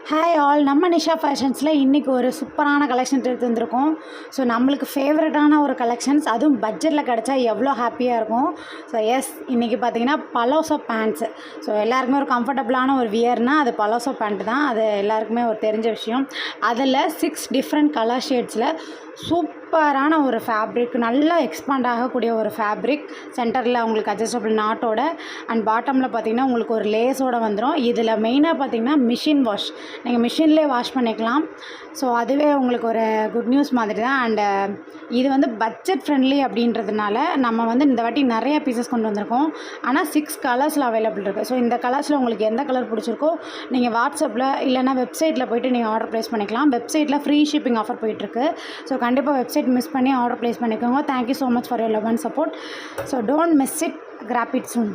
Hi all, நம்ம நிஷா ஃபேஷன்ஸில் இன்றைக்கி ஒரு சூப்பரான கலெக்ஷன் எடுத்து வந்திருக்கோம். ஸோ நம்மளுக்கு ஃபேவரட்டான ஒரு கலெக்ஷன்ஸ், அதுவும் பட்ஜெட்டில் கிடச்சா எவ்வளோ ஹாப்பியாக இருக்கும். ஸோ இன்றைக்கி பார்த்தீங்கன்னா பலோசோ பேண்ட்ஸு. ஸோ எல்லாருக்குமே ஒரு கம்ஃபர்டபுளான ஒரு வியர்னால் அது பலோசோ பேண்ட் தான். அது எல்லாருக்குமே ஒரு தெரிஞ்ச விஷயம். அதில் 6 டிஃப்ரெண்ட் கலர் ஷேட்ஸில் சூப்பரான ஒரு ஃபேப்ரிக், நல்லா எக்ஸ்பாண்ட் ஆகக்கூடிய ஒரு ஃபேப்ரிக். சென்டரில் உங்களுக்கு அட்ஜஸ்டபிள் நாட்டோட அண்ட் பாட்டமில் பார்த்திங்கன்னா உங்களுக்கு ஒரு லேஸோடு வந்துடும். இதில் மெயினாக பார்த்திங்கன்னா மிஷின் வாஷ், நீங்கள் மிஷின்லேயே வாஷ் பண்ணிக்கலாம். ஸோ அதுவே உங்களுக்கு ஒரு குட் நியூஸ் மாதிரி தான். அண்டு இது வந்து பட்ஜெட் ஃப்ரெண்ட்லி அப்படின்றதுனால நம்ம வந்து இந்த வாட்டி நிறைய பீசஸ் கொண்டு வந்திருக்கோம். ஆனால் 6 கலர்ஸில் அவைலபிள் இருக்குது. ஸோ இந்த கலர்ஸில் உங்களுக்கு எந்த கலர் பிடிச்சிருக்கோ நீங்கள் வாட்ஸ்அப்பில் இல்லைனா வெப்சைட்டில் போய்ட்டு நீங்கள் ஆர்டர் ப்ளேஸ் பண்ணிக்கலாம். வெப்சைட்டில் ஃப்ரீ ஷிப்பிங் ஆஃபர் போயிட்டுருக்கு. ஸோ கண்டிப்பாக வெப்சைட் மிஸ் பண்ணி ஆர்டர் ப்ளேஸ் பண்ணிக்கோங்க. Thank you so much for your love and support. So don't miss it, graph it soon.